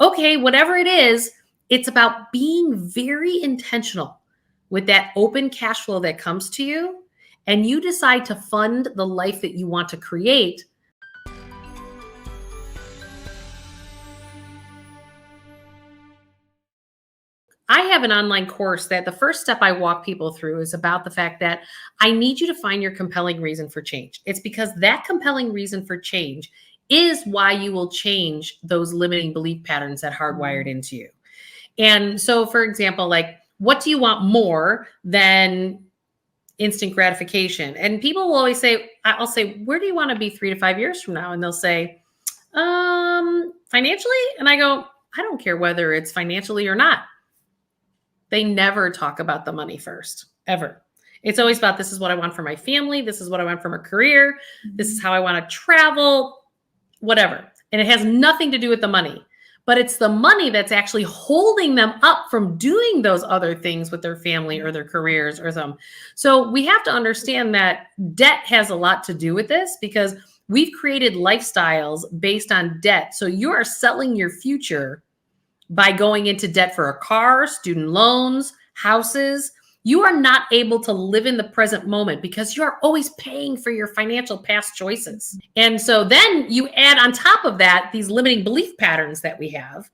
Okay, whatever it is, it's about being very intentional with that open cash flow that comes to you, and you decide to fund the life that you want to create. I have an online course that the first step I walk people through is about the fact that I need you to find your compelling reason for change. It's because that compelling reason for change is why you will change those limiting belief patterns that hardwired into you. And so, for example, like, what do you want more than instant gratification? And people will always say, I'll say, where do you want to be 3 to 5 years from now? And they'll say, financially. And I go, I don't care whether it's financially or not. They never talk about the money first, ever. It's always about, this is what I want for my family. This is what I want for my career. This is how I want to travel, whatever. And it has nothing to do with the money, but it's the money that's actually holding them up from doing those other things with their family or their careers or some. So we have to understand that debt has a lot to do with this, because we've created lifestyles based on debt. So you are selling your future by going into debt for a car, student loans, houses. You are not able to live in the present moment because you are always paying for your financial past choices. And so then you add on top of that these limiting belief patterns that we have.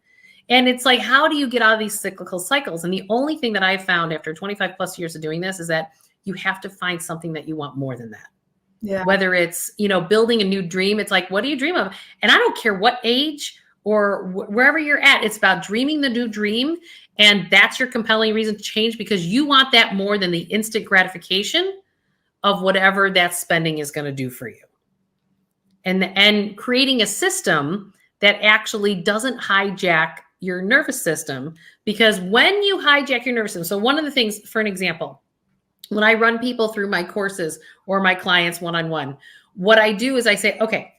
And it's like, how do you get out of these cyclical cycles? And the only thing that I've found after 25 plus years of doing this is that you have to find something that you want more than that. Yeah. Whether it's, building a new dream, it's like, what do you dream of? And I don't care what age or wherever you're at, it's about dreaming the new dream. And that's your compelling reason to change, because you want that more than the instant gratification of whatever that spending is going to do for you. And creating a system that actually doesn't hijack your nervous system, because when you hijack your nervous system, so one of the things, for an example, when I run people through my courses or my clients one-on-one, what I do is I say, okay,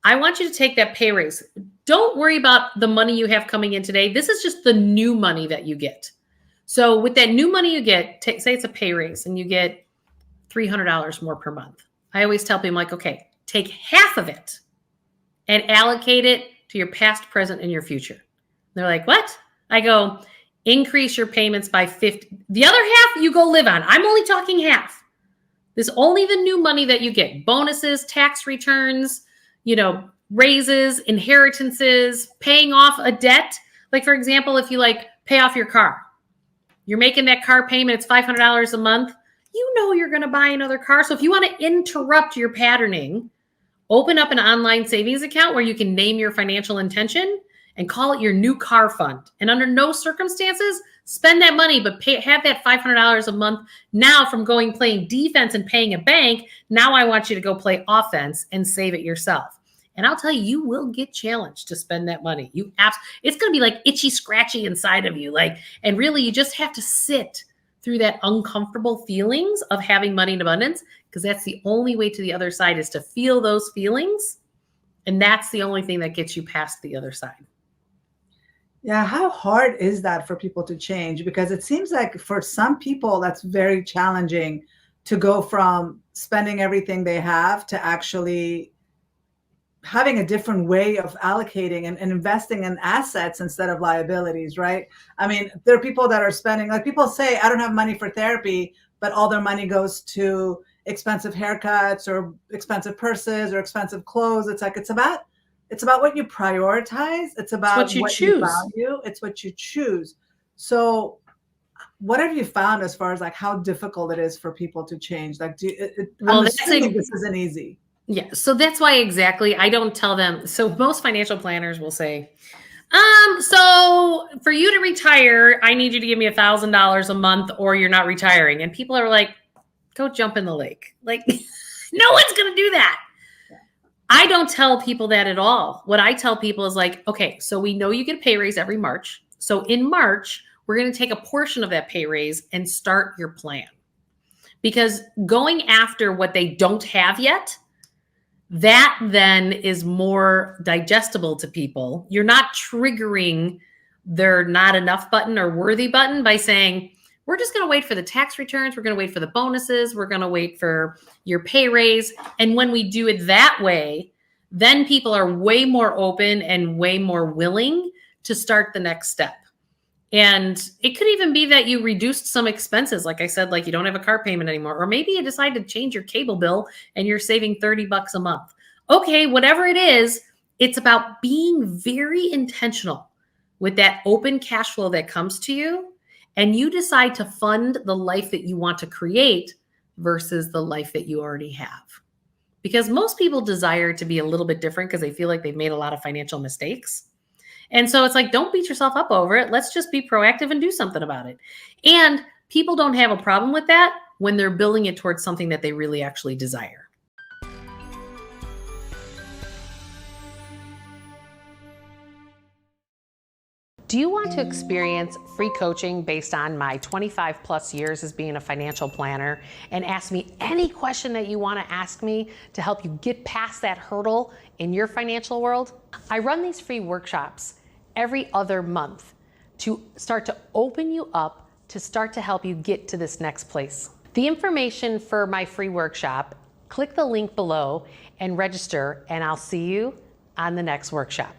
I want you to take that pay raise. Don't worry about the money you have coming in today. This is just the new money that you get. So with that new money you get, say it's a pay raise and you get $300 more per month. I always tell people, like, okay, take half of it and allocate it to your past, present, and your future. They're like, what? I go, increase your payments by 50. The other half you go live on. I'm only talking half. This is only the new money that you get. Bonuses, tax returns, raises, inheritances, paying off a debt. Like, for example, if you pay off your car, you're making that car payment, it's $500 a month. You're going to buy another car. So if you want to interrupt your patterning, open up an online savings account where you can name your financial intention and call it your new car fund. And under no circumstances, spend that money, but have that $500 a month now from playing defense and paying a bank. Now I want you to go play offense and save it yourself. And I'll tell you, you will get challenged to spend that money. It's going to be like itchy, scratchy inside of you. And really you just have to sit through that uncomfortable feelings of having money in abundance, because that's the only way to the other side, is to feel those feelings. And that's the only thing that gets you past the other side. Yeah. How hard is that for people to change? Because it seems like for some people, that's very challenging to go from spending everything they have to actually having a different way of allocating and investing in assets instead of liabilities, right? I mean, there are people that are spending, like people say, I don't have money for therapy, but all their money goes to expensive haircuts or expensive purses or expensive clothes. It's like, it's about what you prioritize. It's about what you value. It's what you choose. So what have you found as far as how difficult it is for people to change? I'm assuming this isn't easy. Yeah. So that's why exactly I don't tell them. So most financial planners will say, so for you to retire, I need you to give me $1,000 a month or you're not retiring. And people are like, go jump in the lake. Like, no one's going to do that. I don't tell people that at all. What I tell people is like, okay, so we know you get a pay raise every March. So in March, we're going to take a portion of that pay raise and start your plan. Because going after what they don't have yet, that then is more digestible to people. You're not triggering their not enough button or worthy button by saying, we're just going to wait for the tax returns. We're going to wait for the bonuses. We're going to wait for your pay raise. And when we do it that way, then people are way more open and way more willing to start the next step. And it could even be that you reduced some expenses. Like I said, like you don't have a car payment anymore, or maybe you decide to change your cable bill and you're saving $30 a month. Okay, whatever it is, it's about being very intentional with that open cash flow that comes to you. And you decide to fund the life that you want to create versus the life that you already have. Because most people desire to be a little bit different because they feel like they've made a lot of financial mistakes. And so it's like, don't beat yourself up over it. Let's just be proactive and do something about it. And people don't have a problem with that when they're building it towards something that they really actually desire. Do you want to experience free coaching based on my 25 plus years as being a financial planner and ask me any question that you want to ask me to help you get past that hurdle in your financial world? I run these free workshops every other month to start to open you up, to start to help you get to this next place. The information for my free workshop, click the link below and register, and I'll see you on the next workshop.